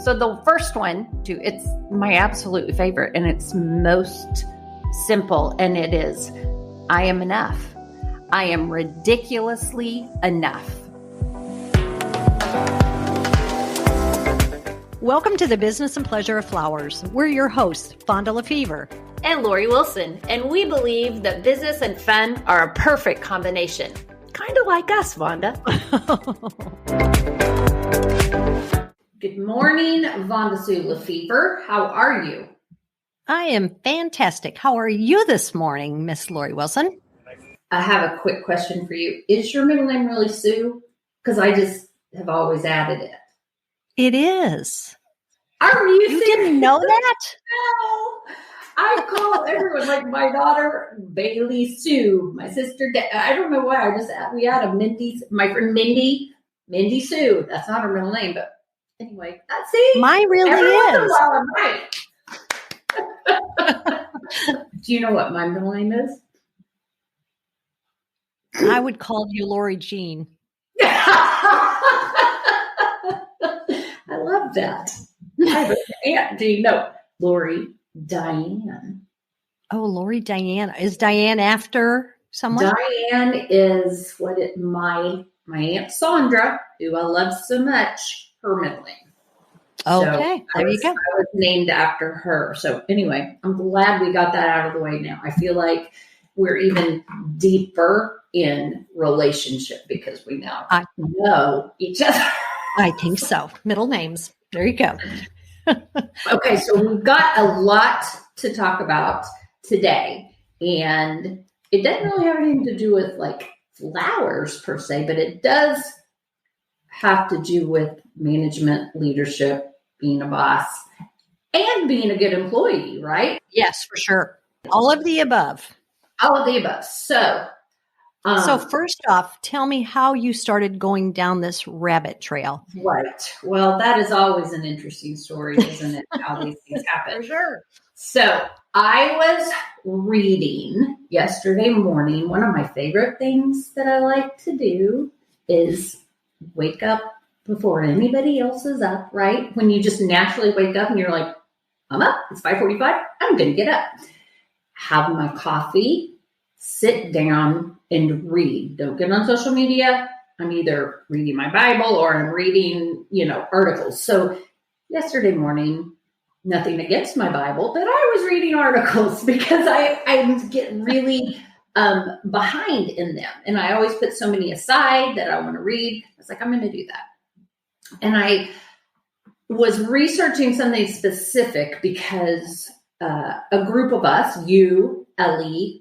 So the first one, it's my absolute favorite, and it's most simple, and it is, I am enough. I am ridiculously enough. Welcome to the Business and Pleasure of Flowers. We're your hosts, Vonda and Lori Wilson, and we believe that business and fun are a perfect combination. Kind of like us, Vonda. Good morning, Vonda Sue Lefevre. How are you? I am fantastic. How are you this morning, Miss Lori Wilson? I have a quick question for you. Is your middle name really Sue? Because I just have always added it. It is. Are you serious? Didn't know that? No. I call everyone, like my daughter, Bailey Sue, my sister, I don't know why, we had a Mindy, my friend Mindy Sue. That's not her middle name, but anyway, see? Mine really is. Right. Do you know what my middle name is? I would call you Lori Jean. I love that. I have an aunt, do you know? Lori Diane. Oh, Lori Diane. Is Diane after someone? Diane is my Aunt Sandra, who I love so much, her middle name. Okay, so there you go. I was named after her. So anyway, I'm glad we got that out of the way now. I feel like we're even deeper in relationship because we now know each other. I think so. Middle names. There you go. Okay, so we've got a lot to talk about today, and it doesn't really have anything to do with like flowers per se, but it does have to do with management, leadership, being a boss, and being a good employee, right? Yes, for sure. All of the above. All of the above. So first off, tell me how you started going down this rabbit trail. Right. Well, that is always an interesting story, isn't it? How these things happen. For sure. So I was reading yesterday morning. One of my favorite things that I like to do is wake up before anybody else is up, right? When you just naturally wake up and you're like, I'm up. It's 5:45. I'm going to get up. Have my coffee, sit down and read. Don't get on social media. I'm either reading my Bible or I'm reading, articles. So yesterday morning, nothing against my Bible, but I was reading articles because I get really behind in them. And I always put so many aside that I want to read. I was like, I'm going to do that. And I was researching something specific because a group of us, you, Ellie,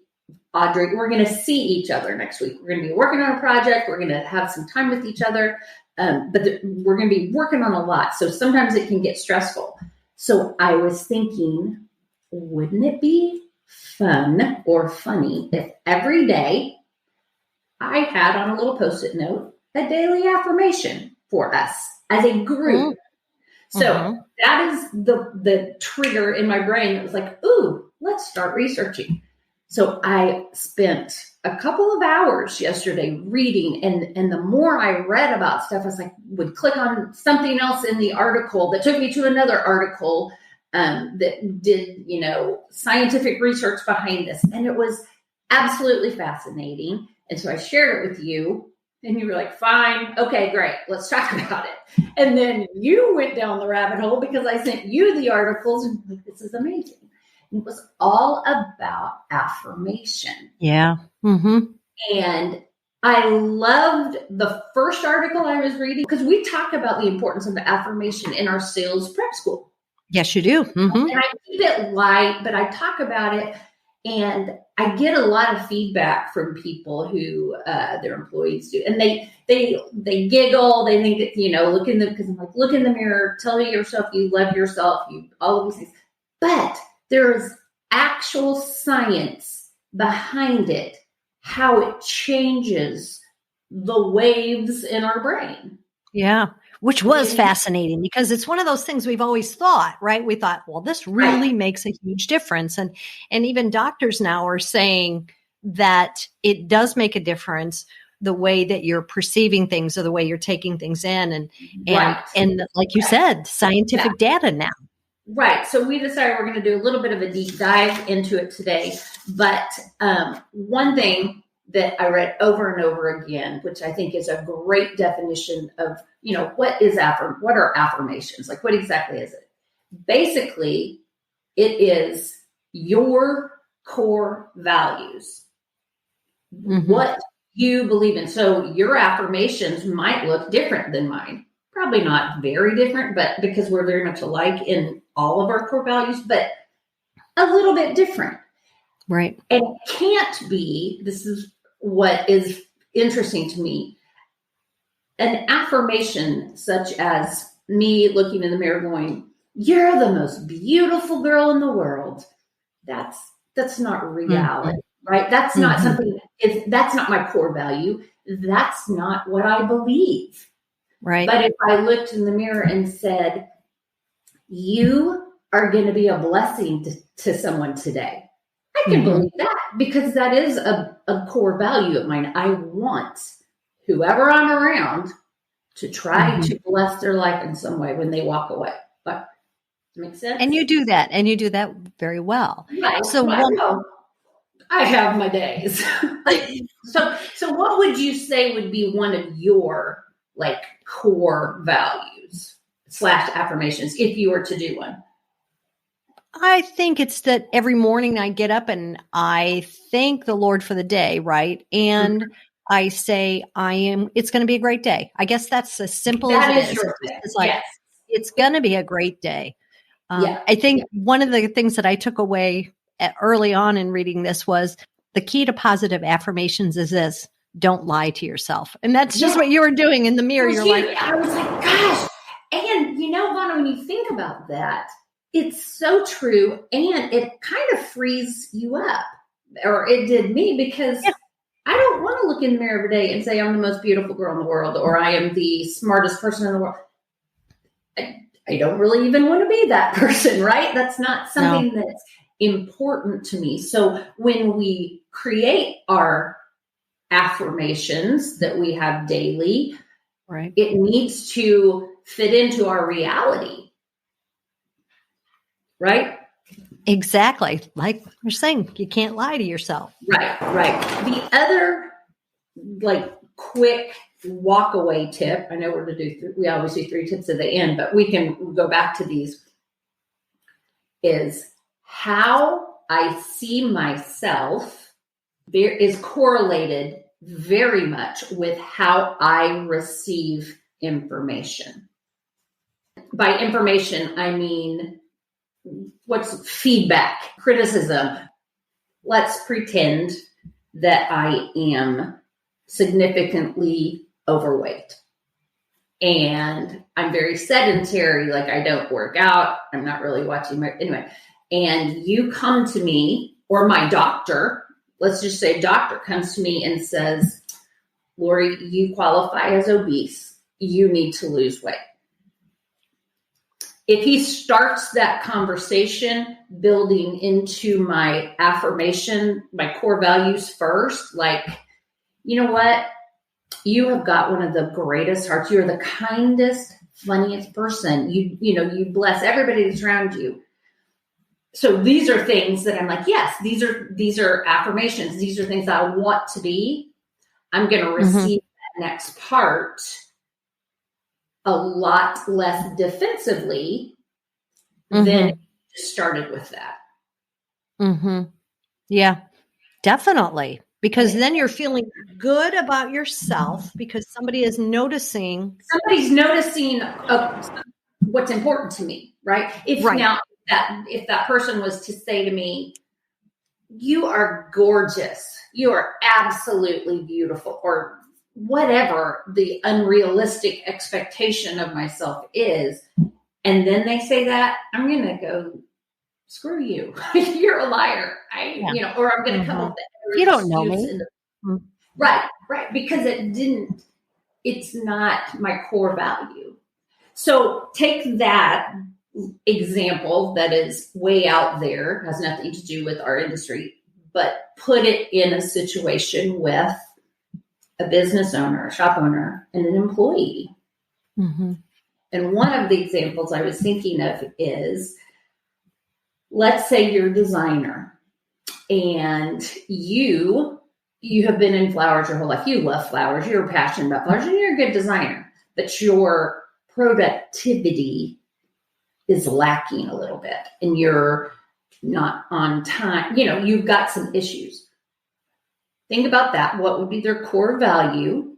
Audrey, we're going to see each other next week. We're going to be working on a project. We're going to have some time with each other. But we're going to be working on a lot. So sometimes it can get stressful. So I was thinking, wouldn't it be fun or funny if every day I had on a little Post-it note a daily affirmation for us as a group? So that is the trigger in my brain. It was like, ooh, let's start researching. So I spent a couple of hours yesterday reading, and the more I read about stuff, I was like, would click on something else in the article that took me to another article that did, scientific research behind this. And it was absolutely fascinating. And so I shared it with you. And you were like, fine, okay, great, let's talk about it. And then you went down the rabbit hole because I sent you the articles and like, this is amazing. And it was all about affirmation. Yeah. Mm-hmm. And I loved the first article I was reading because we talk about the importance of affirmation in our sales prep school. Yes, you do. Mm-hmm. And I keep it light, but I talk about it. And I get a lot of feedback from people who their employees do, and they giggle. They think that because I'm like, look in the mirror, tell yourself you love yourself, all of these things. But there is actual science behind it, how it changes the waves in our brain. Yeah. Which was fascinating because it's one of those things we've always thought, right? We thought, well, this really makes a huge difference. And even doctors now are saying that it does make a difference the way that you're perceiving things or the way you're taking things in. Right. And like you said, scientific data now. Right. So we decided we're going to do a little bit of a deep dive into it today. But one thing that I read over and over again, which I think is a great definition of, what are affirmations? Like, what exactly is it? Basically, it is your core values, what you believe in. So your affirmations might look different than mine. Probably not very different, but because we're very much alike in all of our core values, but a little bit different. Right. And it can't be, this is what is interesting to me, an affirmation such as me looking in the mirror going, "You're the most beautiful girl in the world." That's not reality, right? That's not something, that's not my core value. That's not what I believe. Right. But if I looked in the mirror and said, "You are going to be a blessing to someone today," I can believe that, because that is a core value of mine. I want whoever I'm around to try to bless their life in some way when they walk away. But does that make sense? And you do that very well. Right. So I have my days. So what would you say would be one of your core values / affirmations if you were to do one? I think it's that every morning I get up and I thank the Lord for the day, right? And I say, it's going to be a great day. I guess that's as simple as it is. It's like, yes. It's going to be a great day. I think one of the things that I took away early on in reading this was the key to positive affirmations is this: don't lie to yourself. And that's just what you were doing in the mirror. I was like, gosh. And Vonda, when you think about that, it's so true. And it kind of frees you up, or it did me, because I don't want to look in the mirror every day and say I'm the most beautiful girl in the world, or I am the smartest person in the world. I don't really even want to be that person, right? That's not something that's important to me. So when we create our affirmations that we have daily, right, it needs to fit into our reality, right? Exactly. Like you're saying, you can't lie to yourself. Right. The other quick walk away tip, I know we always do 3 tips at the end, but we can go back to these, is how I see myself is correlated very much with how I receive information. By information, I mean, what's feedback, criticism. Let's pretend that I am significantly overweight and I'm very sedentary. I don't work out. I'm not really watching anyway. And you come to me, or my doctor, let's just say doctor comes to me and says, "Lori, you qualify as obese. You need to lose weight." If he starts that conversation building into my affirmation, my core values first, you know what? You have got one of the greatest hearts. You're the kindest, funniest person. You bless everybody that's around you. So these are things that I'm like, yes, these are affirmations. These are things that I want to be. I'm going to receive that next part a lot less defensively than just started with that. Yeah, definitely. Because then you're feeling good about yourself because somebody's noticing what's important to me, right? If that person was to say to me, "You are gorgeous, you are absolutely beautiful," or whatever the unrealistic expectation of myself is, and then they say that, I'm going to go, "Screw you. You're a liar." Or I'm going to come up with you don't know me. Right. Because it's not my core value. So take that example that is way out there, has nothing to do with our industry, but put it in a situation with a business owner, a shop owner, and an employee. Mm-hmm. And one of the examples I was thinking of is, let's say you're a designer and you have been in flowers your whole life. You love flowers. You're passionate about flowers and you're a good designer, but your productivity is lacking a little bit and you're not on time. You've got some issues. Think about that. What would be their core value?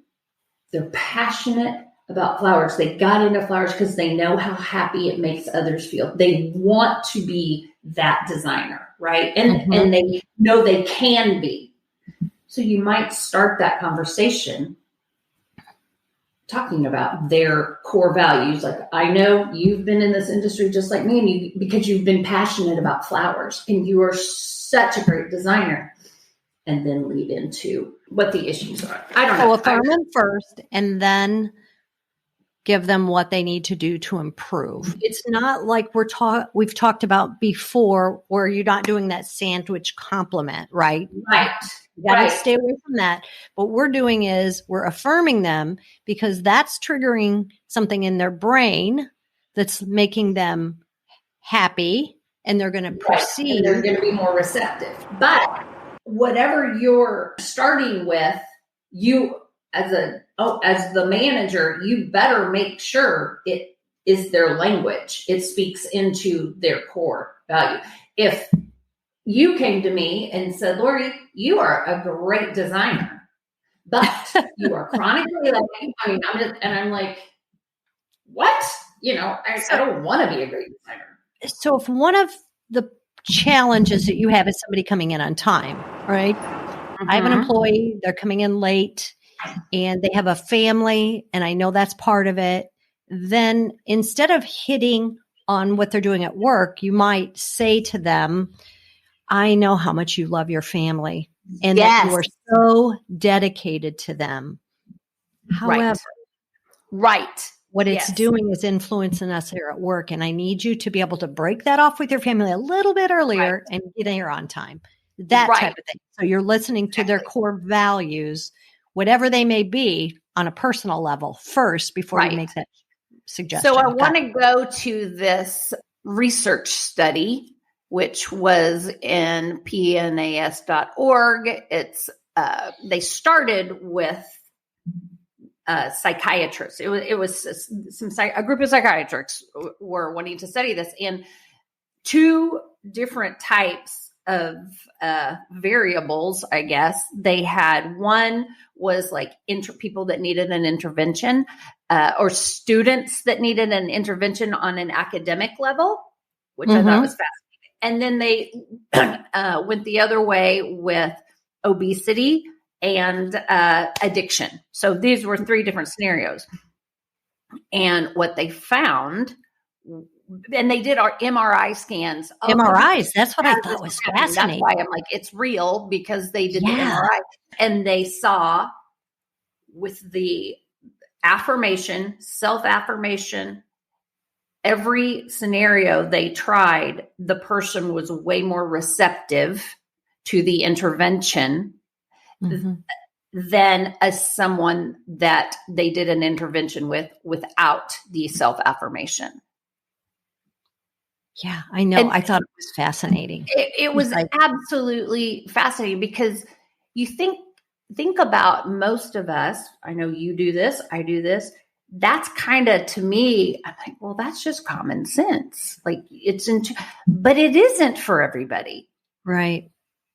They're passionate about flowers. They got into flowers because they know how happy it makes others feel. They want to be that designer, right? And they know they can be. So you might start that conversation talking about their core values. Like, I know you've been in this industry just like me, and because you've been passionate about flowers and you are such a great designer. And then lead into what the issues are. I don't know. So affirm them first and then give them what they need to do to improve. It's not like we've talked about before where you're not doing that sandwich compliment, right? Right. You got to stay away from that. What we're doing is we're affirming them because that's triggering something in their brain that's making them happy, and they're going to proceed. And they're going to be more receptive. But whatever you're starting with, you as the manager, you better make sure it is their language. It speaks into their core value. If you came to me and said, Lori, you are a great designer, but you are chronically late. I'm like, what? I don't want to be a great designer. So if one of the challenges that you have is somebody coming in on time, right? I have an employee, they're coming in late and they have a family, and I know that's part of it. Then instead of hitting on what they're doing at work, you might say to them, I know how much you love your family and that you are so dedicated to them. However, what it's doing is influencing us here at work. And I need you to be able to break that off with your family a little bit earlier and get here on time. That type of thing. So you're listening to their core values, whatever they may be, on a personal level first before you make that suggestion. So I want to go to this research study, which was in pnas.org. It's they started with psychiatrists. It was a group of psychiatrists were wanting to study this, and two different types of variables, I guess. They had one was like people that needed an intervention, or students that needed an intervention on an academic level, which I thought was fascinating. And then they went the other way with obesity and addiction. So these were three different scenarios. And what they found, and they did our MRI scans. MRIs, that's what I thought was fascinating. That's why I'm like, it's real, because they did the MRI. And they saw with the affirmation, self-affirmation, every scenario they tried, the person was way more receptive to the intervention than as someone that they did an intervention with without the self-affirmation. Yeah, I know. And I thought it was fascinating. It was absolutely fascinating, because you think about most of us. I know you do this, I do this. That's kind of, to me, I'm like, well, that's just common sense. Like but it isn't for everybody. Right.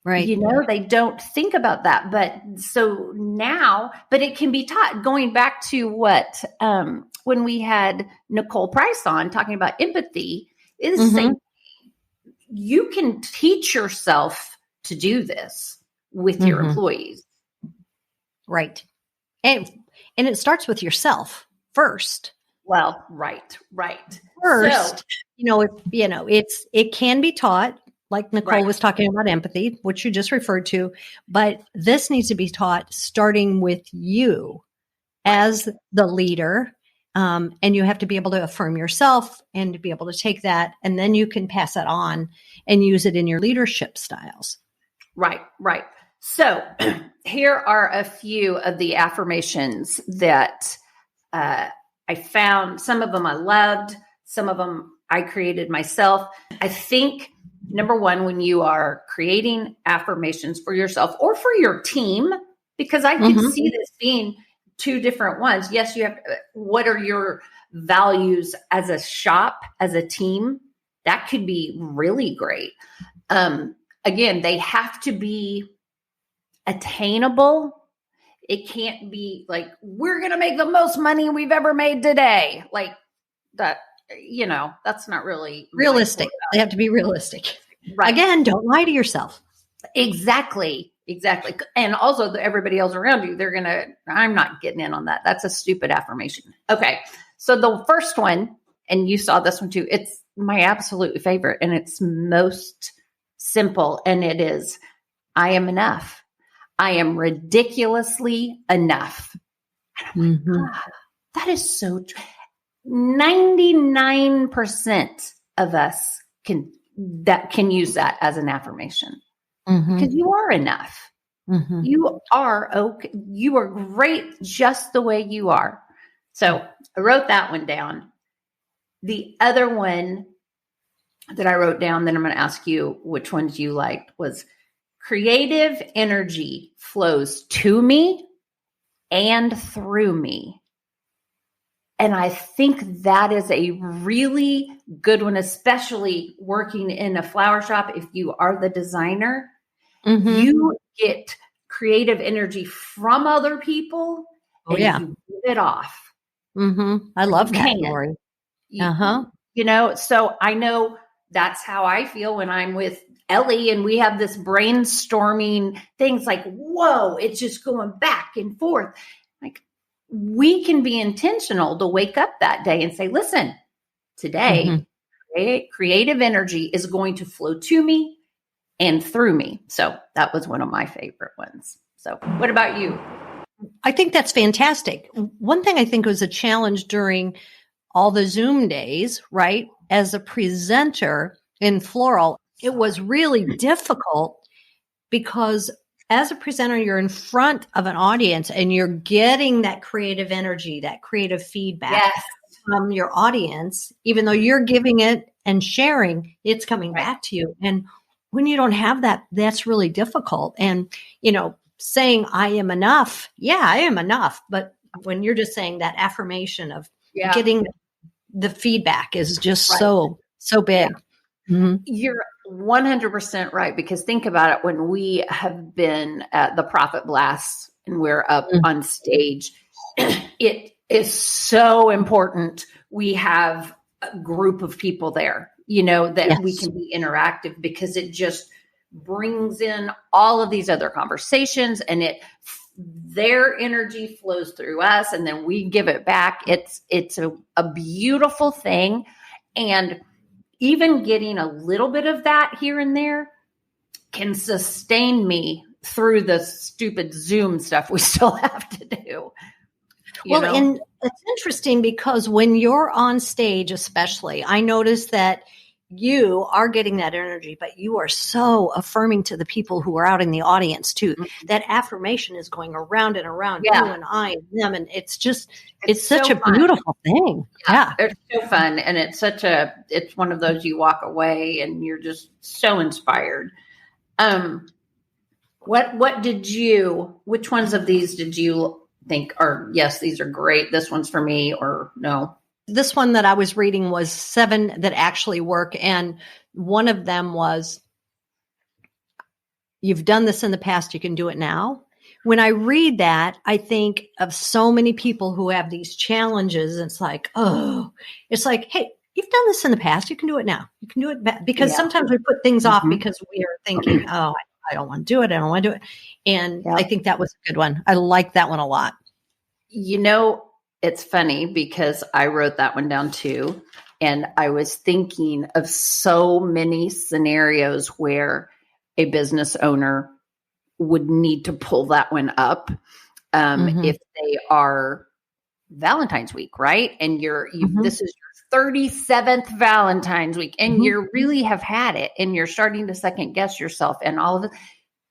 Right. They don't think about that. But so now, but it can be taught, going back to what, when we had Nicole Price on talking about empathy, is the same. You can teach yourself to do this with your employees. Right. And it starts with yourself first. Well, right. First, it can be taught, like Nicole was talking about empathy, which you just referred to, but this needs to be taught starting with you as the leader. And you have to be able to affirm yourself and to be able to take that, and then you can pass it on and use it in your leadership styles. Right. So here are a few of the affirmations that I found. Some of them I loved. Some of them I created myself. I think number one, when you are creating affirmations for yourself or for your team, because I could see this being two different ones. Yes, you have, what are your values as a shop, as a team? That could be really great. Again, they have to be attainable. It can't be like, we're going to make the most money we've ever made today. Like that, that's not really realistic. They have to be realistic. Right. Again, don't lie to yourself. Exactly. And also everybody else around you, I'm not getting in on that. That's a stupid affirmation. Okay. So the first one, and you saw this one too, it's my absolute favorite and it's most simple. And it is, I am enough. I am ridiculously enough. And I'm like, that is so true. 99% of us can use that as an affirmation because you are enough. You are okay. You are great just the way you are. So I wrote that one down. The other one that I wrote down, then I'm going to ask you which ones you liked, was creative energy flows to me and through me. And I think that is a really good one, especially working in a flower shop. If you are the designer, you get creative energy from other people and you give it off. I love that, Lori. So I know that's how I feel when I'm with Ellie and we have this brainstorming things like, whoa, it's just going back and forth. Like, we can be intentional to wake up that day and say, listen, today, creative energy is going to flow to me and through me. So that was one of my favorite ones. So what about you? I think that's fantastic. One thing I think was a challenge during all the Zoom days, right? As a presenter in floral, it was really difficult because as a presenter, you're in front of an audience and you're getting that creative energy, that creative feedback from your audience. Even though you're giving it and sharing, it's coming back to you. And when you don't have that, that's really difficult. And, saying I am enough. Yeah, I am enough. But when you're just saying that affirmation of getting the feedback is just so big. Yeah. You're 100% right, because think about it. When we have been at the Profit Blast and we're up on stage, it is so important we have a group of people there, that we can be interactive, because it just brings in all of these other conversations and their energy flows through us and then we give it back. It's a beautiful thing. And even getting a little bit of that here and there can sustain me through the stupid Zoom stuff we still have to do. And it's interesting because when you're on stage, especially, I notice that you are getting that energy, but you are so affirming to the people who are out in the audience too. That affirmation is going around and around you and I and them. And it's such a beautiful thing. Yeah. It's so fun. And it's it's one of those you walk away and you're just so inspired. Which ones of these did you think are, yes, these are great, this one's for me, or no? This one that I was reading was 7 that actually work. And one of them was, you've done this in the past, you can do it now. When I read that, I think of so many people who have these challenges. It's like, hey, you've done this in the past, you can do it now. You can do it because sometimes we put things off because we are thinking, I don't want to do it. I don't want to do it. And I think that was a good one. I like that one a lot. It's funny because I wrote that one down too. And I was thinking of so many scenarios where a business owner would need to pull that one up if they are Valentine's week, right? And this is your 37th Valentine's week and you really have had it and you're starting to second guess yourself and all of it.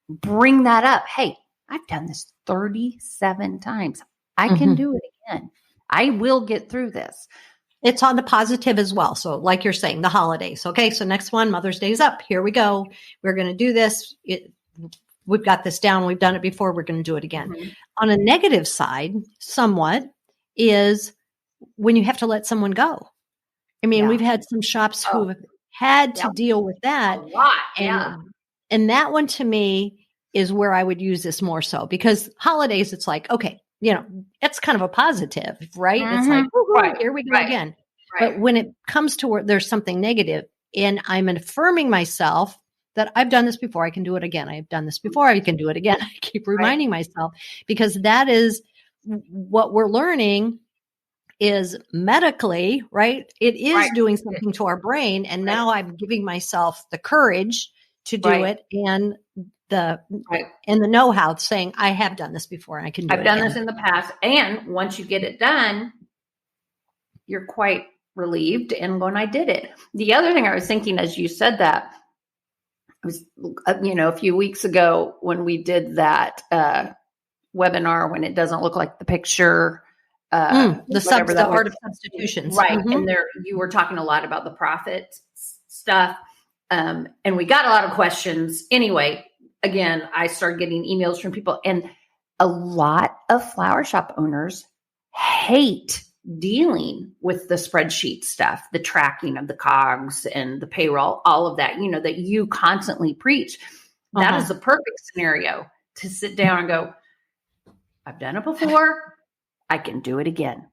bring that up. Hey, I've done this 37 times. I can do it again. I will get through this. It's on the positive as well. So like you're saying, the holidays. Okay. So next one, Mother's Day is up. Here we go. We're going to do this. We've got this down. We've done it before. We're going to do it again. On a negative side, somewhat, is when you have to let someone go. I mean, we've had some shops who have had to deal with that. A lot. And that one to me is where I would use this more so, because holidays, it's like, okay, it's kind of a positive, right? It's like, here we go again. Right. But when it comes to where there's something negative and I'm affirming myself that I've done this before, I can do it again. I've done this before, I can do it again. I keep reminding myself, because that is what we're learning is medically, right? It is doing something to our brain. And now I'm giving myself the courage to do it and the know-how, saying I have done this before and I can do it. I've done this in the past. And once you get it done, you're quite relieved and going, I did it. The other thing I was thinking as you said that was, a few weeks ago when we did that webinar, when it doesn't look like the picture, the art of substitutions. Right. And you were talking a lot about the profit stuff. And we got a lot of questions. Anyway, again, I started getting emails from people, and a lot of flower shop owners hate dealing with the spreadsheet stuff, the tracking of the COGS and the payroll, all of that, that you constantly preach. That is the perfect scenario to sit down and go, I've done it before. I can do it again.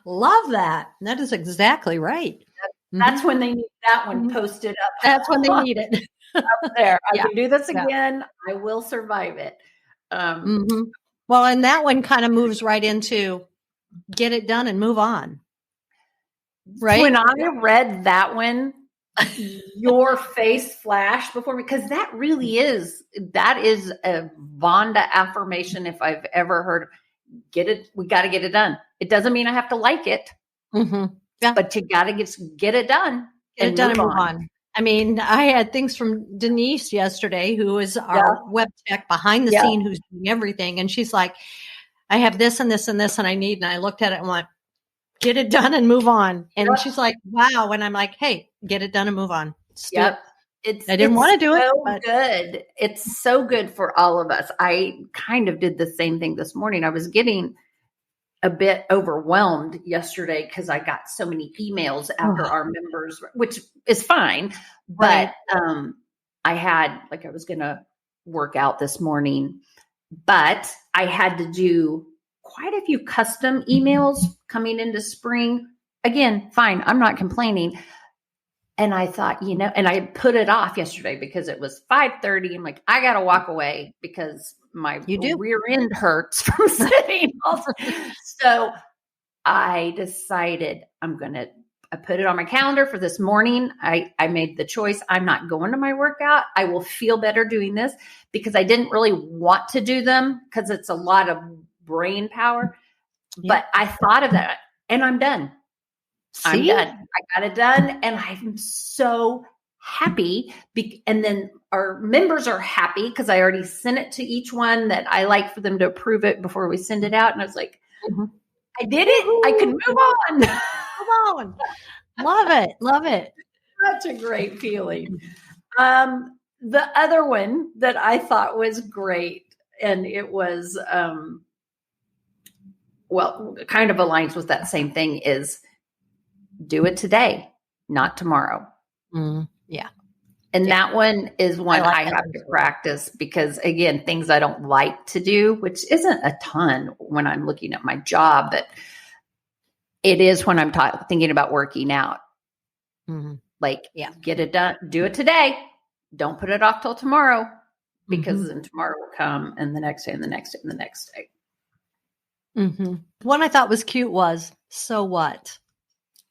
Love that. That is exactly right. That's when they need that one posted up. That's when they need it. Up there. I can do this again. I will survive it. Well, and that one kind of moves right into get it done and move on. Right. When I read that one, your face flashed before me, because that is a Vonda affirmation if I've ever heard. Get it. We got to get it done. It doesn't mean I have to like it, but you got to get it done. Get it done and move on. I mean, I had things from Denise yesterday, who is our web tech behind the scene, who's doing everything. And she's like, I have this and this and this, and I looked at it and went, get it done and move on. And she's like, wow. And I'm like, hey, get it done and move on. I didn't want to do it. But good. It's so good for all of us. I kind of did the same thing this morning. I was getting a bit overwhelmed yesterday because I got so many emails after our members, which is fine. But I was going to work out this morning, but I had to do quite a few custom emails coming into spring. Again, fine. I'm not complaining. And I thought, and I put it off yesterday because it was 5:30. I'm like, I got to walk away because my rear end hurts from sitting. So I decided I put it on my calendar for this morning. I made the choice. I'm not going to my workout. I will feel better doing this, because I didn't really want to do them because it's a lot of brain power. But I thought of that and I'm done. I'm done. I got it done. And I'm so happy. And then our members are happy because I already sent it to each one that I like for them to approve it before we send it out. And I was like, I did it. I can move on. Move on. Love it. Love it. Such a great feeling. The other one that I thought was great, and it was, kind of aligns with that same thing, is do it today, not tomorrow. Yeah. And that one is one I have to practice, because again, things I don't like to do, which isn't a ton when I'm looking at my job, but it is when I'm thinking about working out. Get it done, do it today. Don't put it off till tomorrow, because then tomorrow will come, and the next day and the next day and the next day. One I thought was cute was, so what?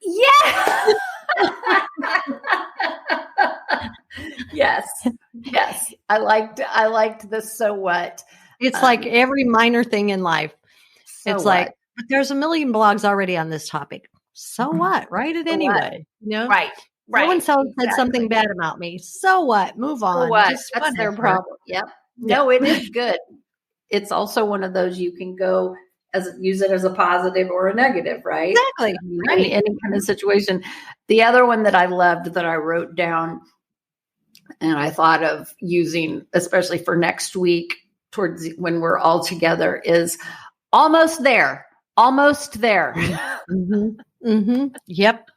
Yeah. Yes. I liked the so what. It's like every minor thing in life. So it's like, but there's a million blogs already on this topic. So what? Write it anyway. Right. No one said something bad about me. So what? Move on. So what? That's their problem. Yep. No, it is good. It's also one of those you can go use it as a positive or a negative, right? Exactly. Right. In any kind of situation. The other one that I loved that I wrote down and I thought of using, especially for next week, towards when we're all together, is almost there. Almost there. Yep.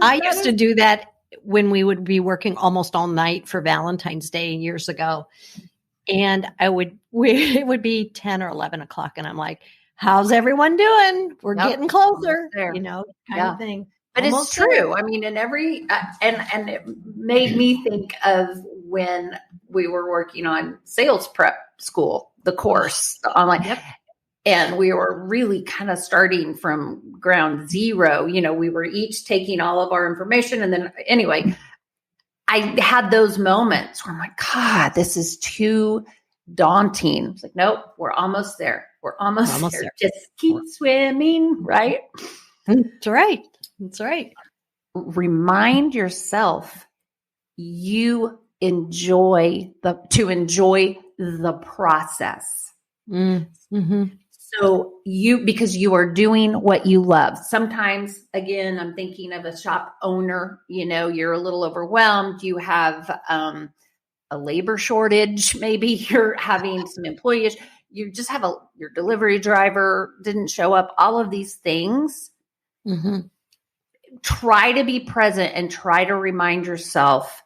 I used to do that when we would be working almost all night for Valentine's Day years ago. And it would be 10 or 11 o'clock. And I'm like, how's everyone doing? We're getting closer, kind of thing. But almost it's true. There. I mean, and it made me think of when we were working on sales prep school, the course, the online. Yep. And we were really kind of starting from ground zero. We were each taking all of our information. And then anyway, I had those moments where I'm like, God, this is too daunting. It's like, nope, we're almost there. We're almost there. Just keep swimming, right? That's right. That's right. Remind yourself you enjoy the process. Mm-hmm. So because you are doing what you love. Sometimes, again, I'm thinking of a shop owner, you're a little overwhelmed. You have a labor shortage. Maybe you're having some employee issues. You just have your delivery driver didn't show up. All of these things. Mm-hmm. Try to be present and try to remind yourself,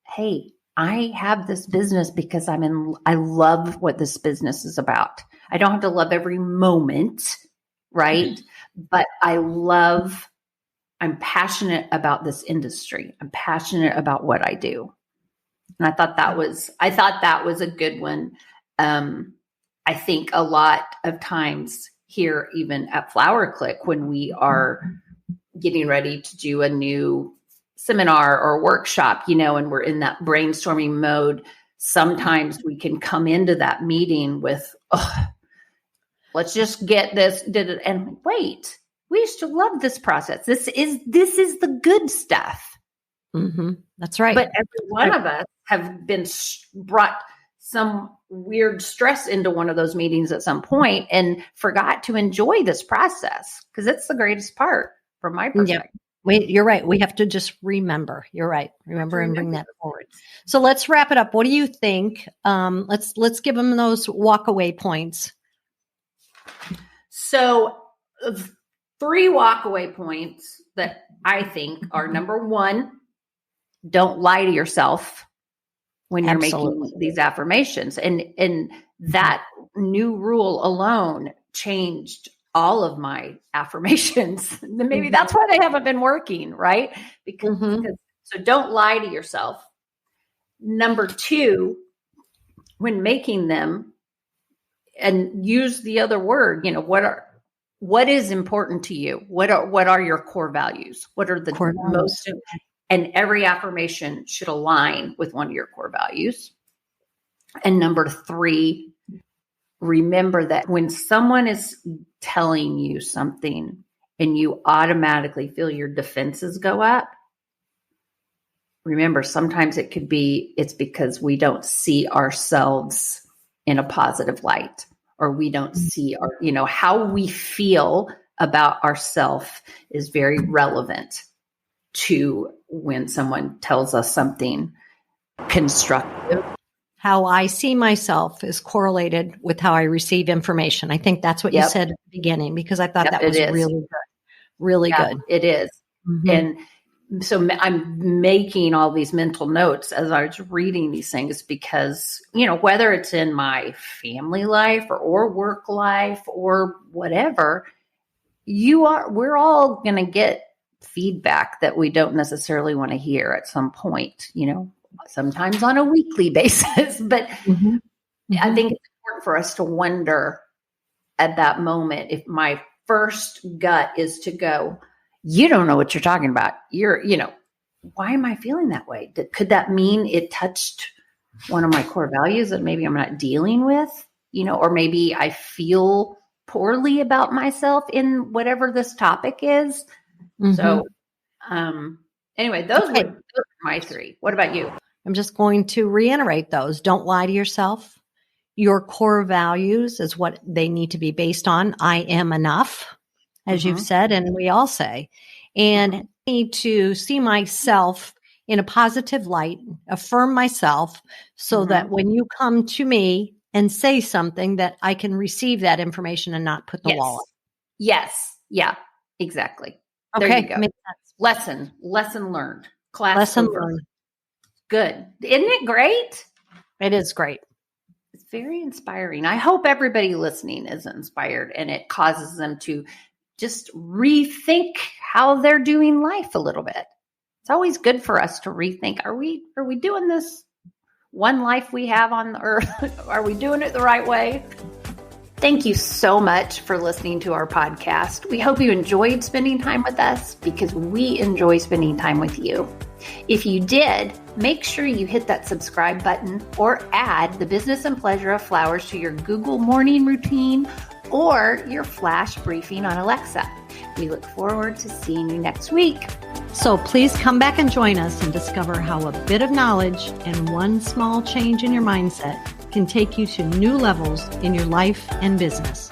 hey, I have this business because I love what this business is about. I don't have to love every moment, right? Mm-hmm. But I'm passionate about this industry. I'm passionate about what I do. And I thought that was a good one. I think a lot of times here, even at Flower Click, when we are getting ready to do a new seminar or workshop, and we're in that brainstorming mode, sometimes we can come into that meeting with, let's just get this, and wait, we used to love this process. This is the good stuff. Mm-hmm. That's right. But every one of us have been brought some weird stress into one of those meetings at some point and forgot to enjoy this process because it's the greatest part from my perspective. Yep. You're right. We have to just remember. You're right. Remember and bring that forward. So let's wrap it up. What do you think? Let's give them those walkaway points. So 3 walkaway points that I think are: number 1, don't lie to yourself when you're making these affirmations. And that new rule alone changed all of my affirmations. Maybe that's why they haven't been working, right? Because so don't lie to yourself. Number 2, when making them, and use the other word, what is important to you? What are your core values? What are the core most values? And every affirmation should align with one of your core values. And number 3, remember that when someone is telling you something and you automatically feel your defenses go up, remember, sometimes it's because we don't see ourselves in a positive light, or we don't see how we feel about ourselves is very relevant to when someone tells us something constructive. How I see myself is correlated with how I receive information. I think that's what you said at the beginning, because I thought that was really good. Really good. It is. Mm-hmm. And so I'm making all these mental notes as I was reading these things because, whether it's in my family life or work life or whatever, we're all going to get feedback that we don't necessarily want to hear at some point, sometimes on a weekly basis. But I think it's important for us to wonder at that moment, if my first gut is to go, you don't know what you're talking about. Why am I feeling that way? Could that mean it touched one of my core values that maybe I'm not dealing with, or maybe I feel poorly about myself in whatever this topic is. Mm-hmm. So, anyway, those were my 3. What about you? I'm just going to reiterate those. Don't lie to yourself. Your core values is what they need to be based on. I am enough, as you've said, and we all say. And I need to see myself in a positive light, affirm myself so that when you come to me and say something that I can receive that information and not put the wall up. Yes. Yeah, exactly. Okay. There you go. Lesson learned. Class Lesson over. learned. Good. Isn't it great? It is great. It's very inspiring. I hope everybody listening is inspired and it causes them to just rethink how they're doing life a little bit. It's always good for us to rethink. Are we doing this one life we have on the earth? Are we doing it the right way? Thank you so much for listening to our podcast. We hope you enjoyed spending time with us because we enjoy spending time with you. If you did, make sure you hit that subscribe button or add the Business and Pleasure of Flowers to your Google morning routine or your flash briefing on Alexa. We look forward to seeing you next week. So please come back and join us and discover how a bit of knowledge and one small change in your mindset can take you to new levels in your life and business.